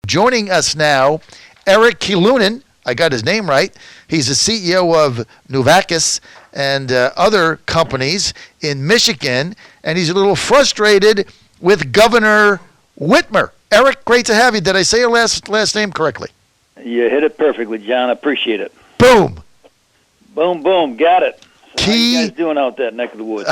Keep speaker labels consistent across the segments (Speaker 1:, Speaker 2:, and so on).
Speaker 1: Joining us now, Erik Kiilunen. I got his name right. He's the CEO of Nuvakis and other companies in Michigan, and he's a little frustrated with Governor Whitmer. Erik, great to have you. Did I say your last name correctly?
Speaker 2: You hit it perfectly, John. I appreciate it.
Speaker 1: Boom.
Speaker 2: Boom, boom. Got it. So
Speaker 1: How
Speaker 2: you guys doing out that neck of the woods?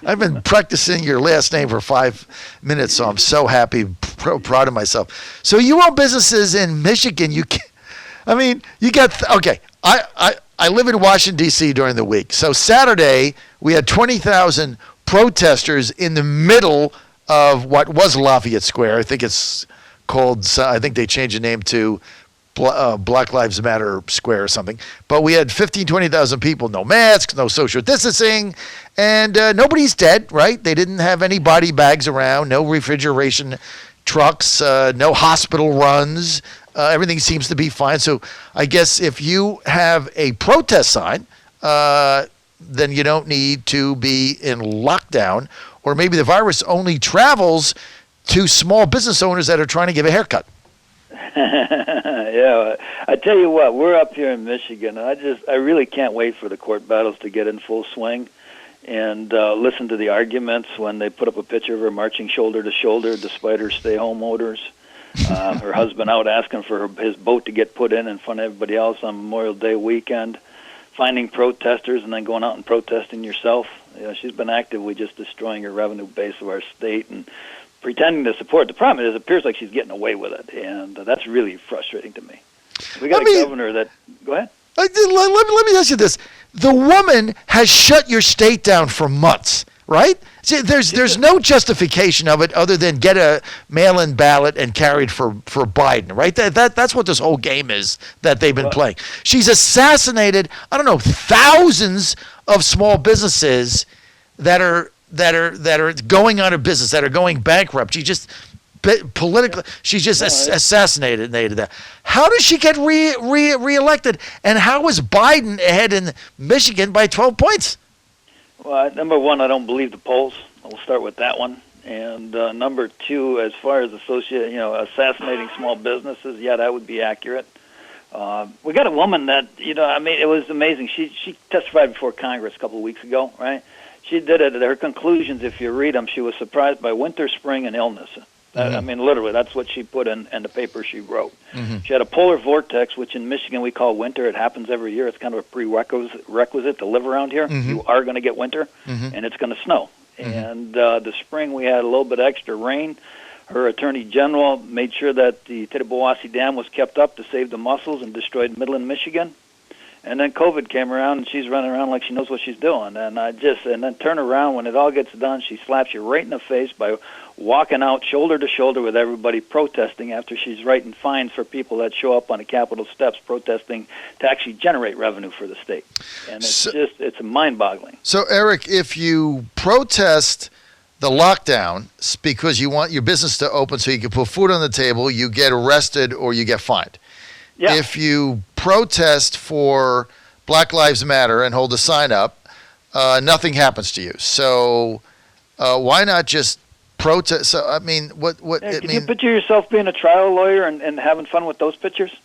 Speaker 1: I've been practicing your last name for 5 minutes, so I'm so happy, proud of myself. So you own businesses in Michigan. I live in Washington, D.C. during the week. So Saturday, we had 20,000 protesters in the middle of what was Lafayette Square. I think it's called, I think they changed the name to Black Lives Matter Square or something. But we had 20,000 people, no masks, no social distancing, and nobody's dead, right? They didn't have any body bags around, no refrigeration trucks, no hospital runs. Everything seems to be fine. So I guess if you have a protest sign, then you don't need to be in lockdown, or maybe the virus only travels to small business owners that are trying to give a haircut.
Speaker 2: Yeah, I tell you what, we're up here in Michigan, and I really can't wait for the court battles to get in full swing and listen to the arguments when they put up a picture of her marching shoulder to shoulder despite her stay-home orders. Her husband out asking for his boat to get put in front of everybody else on Memorial Day weekend, finding protesters and then going out and protesting yourself. You know, she's been actively just destroying her revenue base of our state and pretending to support. The problem is it appears like she's getting away with it, and that's really frustrating to me. We got a governor that... Go ahead.
Speaker 1: Let me ask you this. The woman has shut your state down for months, right? See, there's no justification of it other than get a mail-in ballot and carry it for Biden, right? That's what this whole game is that they've been playing. She's assassinated, I don't know, thousands of small businesses that are going out of business, that are going bankrupt. She just politically, she's just assassinated that. How does she get reelected? And how is Biden ahead in Michigan by 12 points?
Speaker 2: Well, number one, I don't believe the polls. We'll start with that one. And number two, as far as assassinating small businesses, yeah, that would be accurate. We got a woman that, it was amazing. She testified before Congress a couple of weeks ago, right? She did it. Her conclusions, if you read them, she was surprised by winter, spring, and illness. Literally, that's what she put in the paper she wrote. Mm-hmm. She had a polar vortex, which in Michigan we call winter. It happens every year. It's kind of a prerequisite to live around here. Mm-hmm. You are going to get winter, and it's going to snow. Mm-hmm. And the spring we had a little bit extra rain. Her attorney general made sure that the Tittabawassee Dam was kept up to save the mussels and destroyed Midland, Michigan. And then COVID came around, and she's running around like she knows what she's doing. And then turn around when it all gets done, she slaps you right in the face by walking out shoulder to shoulder with everybody protesting after she's writing fines for people that show up on the Capitol steps protesting to actually generate revenue for the state. And it's mind-boggling.
Speaker 1: So, Erik, if you protest the lockdown because you want your business to open so you can put food on the table, you get arrested or you get fined. Yeah. If you protest for Black Lives Matter and hold a sign up, nothing happens to you. So why not just protest? So, I mean,
Speaker 2: can you picture yourself being a trial lawyer and having fun with those pictures?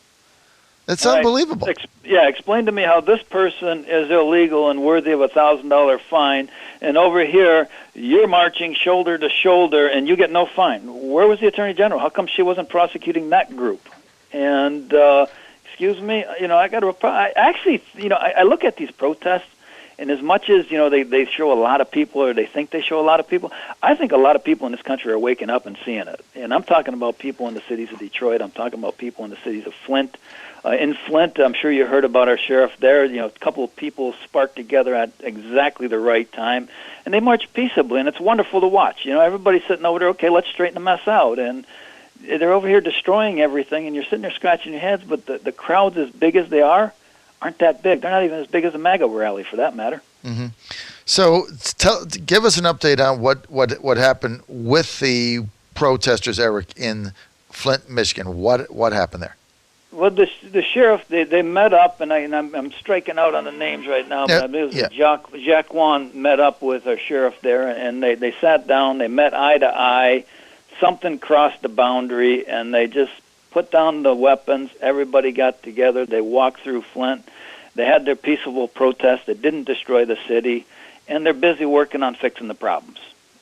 Speaker 1: It's unbelievable.
Speaker 2: Explain to me how this person is illegal and worthy of a $1,000 fine, and over here you're marching shoulder to shoulder and you get no fine. Where was the Attorney General? How come she wasn't prosecuting that group? And excuse me, I got to. I look at these protests, and as much as they show a lot of people, or they think they show a lot of people, I think a lot of people in this country are waking up and seeing it. And I'm talking about people in the cities of Detroit. I'm talking about people in the cities of Flint. In Flint, I'm sure you heard about our sheriff there. A couple of people sparked together at exactly the right time, and they marched peaceably, and it's wonderful to watch. Everybody's sitting over there. Okay, let's straighten the mess out, and they're over here destroying everything, and you're sitting there scratching your heads, but the crowds, as big as they aren't that big. They're not even as big as a MAGA rally, for that matter. Mm-hmm.
Speaker 1: So give us an update on what happened with the protesters, Erik, in Flint, Michigan. What happened there?
Speaker 2: Well, the sheriff, they met up, and I'm striking out on the names right now, but it was Jacques met up with our sheriff there, and they sat down, they met eye to eye, something crossed the boundary, and they just put down the weapons. Everybody got together. They walked through Flint. They had their peaceable protest. They didn't destroy the city, and they're busy working on fixing the problems.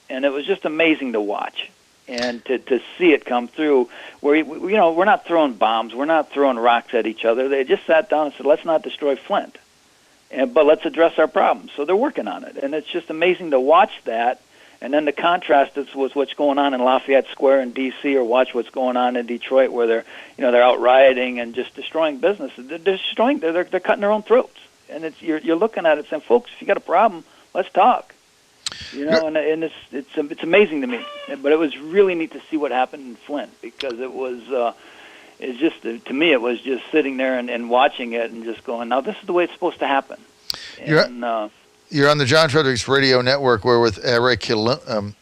Speaker 2: And it was just amazing to watch and to see it come through where, we're not throwing bombs. We're not throwing rocks at each other. They just sat down and said, let's not destroy Flint, but let's address our problems. So they're working on it, and it's just amazing to watch that. And then the contrast is with what's going on in Lafayette Square in D.C., or watch what's going on in Detroit, where they're out rioting and just destroying businesses. They're cutting their own throats. And you're looking at it saying, folks, if you got a problem, let's talk. And it's amazing to me. But it was really neat to see what happened in Flint, because it was to me, it was just sitting there and watching it and just going, now this is the way it's supposed to happen.
Speaker 1: You're on the John Fredericks Radio Network. We're with Erik Kiilunen.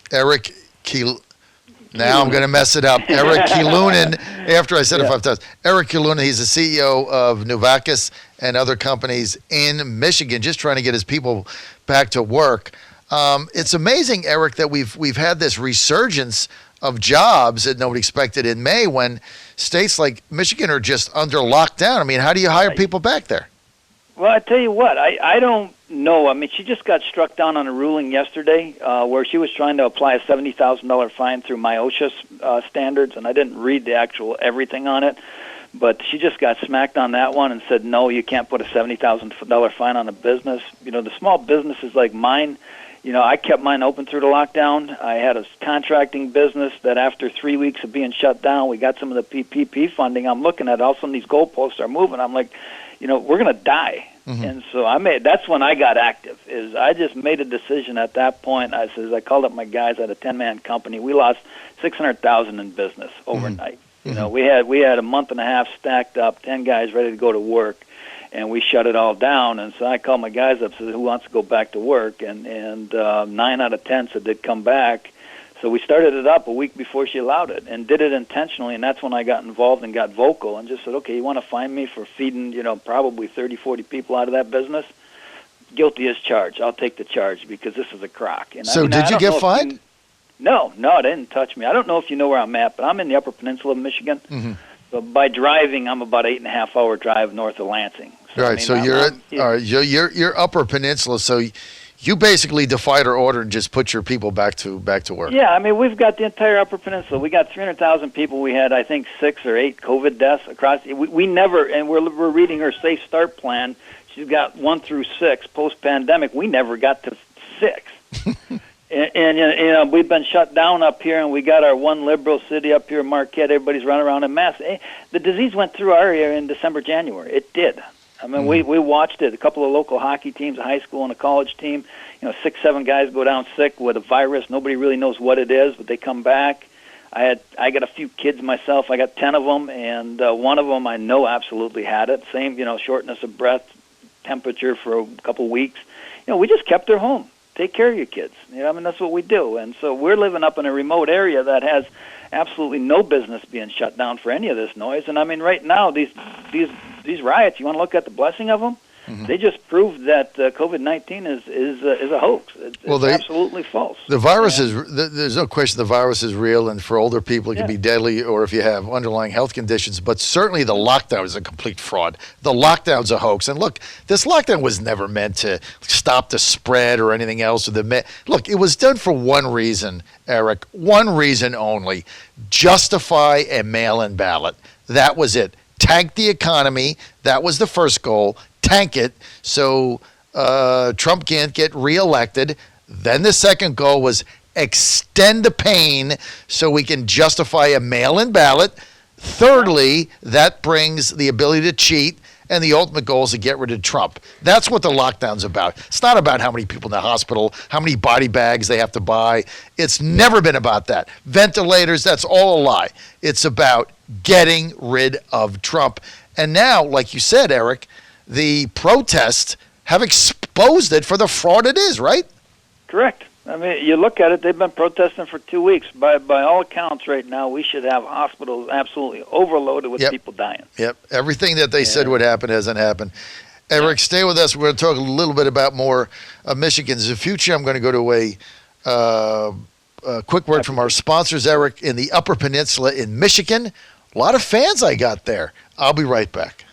Speaker 1: Now I'm going to mess it up. Erik Kiilunen, after I said it 5 times. Erik Kiilunen, he's the CEO of Novartis and other companies in Michigan, just trying to get his people back to work. It's amazing, Erik, that we've had this resurgence of jobs that nobody expected in May, when states like Michigan are just under lockdown. I mean, how do you hire people back there?
Speaker 2: Well, I tell you what, I don't know. I mean, she just got struck down on a ruling yesterday where she was trying to apply a $70,000 fine through MIOSHA standards, and I didn't read the actual everything on it, but she just got smacked on that one and said, no, you can't put a $70,000 fine on a business. The small businesses like mine, I kept mine open through the lockdown. I had a contracting business that after 3 weeks of being shut down, we got some of the PPP funding. I'm looking at all of a sudden these goalposts are moving. I'm like, we're going to die. Mm-hmm. And so that's when I got active. I just made a decision at that point. I called up my guys at a 10-man company. We lost $600,000 in business overnight. Mm-hmm. We had a month and a half stacked up, 10 guys ready to go to work, and we shut it all down. And so I called my guys up, said, who wants to go back to work? And 9 out of 10 said they'd come back. So we started it up a week before she allowed it, and did it intentionally, and that's when I got involved and got vocal and just said, okay, you want to fine me for feeding, probably 30, 40 people out of that business? Guilty as charged. I'll take the charge because this is a crock. And
Speaker 1: so did you get fined?
Speaker 2: No, it didn't touch me. I don't know if you know where I'm at, but I'm in the Upper Peninsula of Michigan. Mm-hmm. So by driving, I'm about 8.5-hour drive north of Lansing. So,
Speaker 1: right, you're Upper Peninsula, so you basically defied her order and just put your people back to work.
Speaker 2: Yeah, I mean, we've got the entire Upper Peninsula. We got 300,000 people. We had, I think, 6 or 8 COVID deaths across. We never, and we're reading her Safe Start plan. She's got 1 through 6 post-pandemic. We never got to 6. and we've been shut down up here, and we got our one liberal city up here, Marquette. Everybody's running around in masks. The disease went through our area in December, January. It did. I mean, we watched it. A couple of local hockey teams, a high school and a college team. 6, 7 guys go down sick with a virus. Nobody really knows what it is, but they come back. I got a few kids myself. I got 10 of them, and one of them I know absolutely had it. Same, shortness of breath, temperature for a couple of weeks. We just kept her home. Take care of your kids. That's what we do. And so we're living up in a remote area that has absolutely no business being shut down for any of this noise. And I mean, right now, these riots, you want to look at the blessing of them? Mm-hmm. They just proved that COVID-19 is a hoax. It's absolutely false.
Speaker 1: The virus there's no question the virus is real, and for older people it can be deadly, or if you have underlying health conditions, but certainly the lockdown is a complete fraud. The lockdown's a hoax. And look, this lockdown was never meant to stop the spread or anything else. Look, it was done for one reason, Erik, one reason only: justify a mail-in ballot. That was it. Tank the economy. That was the first goal. Tank it so Trump can't get reelected. Then the second goal was extend the pain so we can justify a mail-in ballot. Thirdly, that brings the ability to cheat, and the ultimate goal is to get rid of Trump. That's what the lockdown's about. It's not about how many people in the hospital, how many body bags they have to buy. It's never been about that. Ventilators, that's all a lie. It's about getting rid of Trump. And now, like you said, Erik, the protests have exposed it for the fraud it is, right?
Speaker 2: Correct. I mean, you look at it, they've been protesting for 2 weeks. By all accounts right now, we should have hospitals absolutely overloaded with people dying.
Speaker 1: Yep. Everything that they said would happen hasn't happened. Erik, stay with us. We're going to talk a little bit about more of Michigan's future. I'm going to go to a quick word from our sponsors, Eric, in the Upper Peninsula in Michigan. A lot of fans I got there. I'll be right back.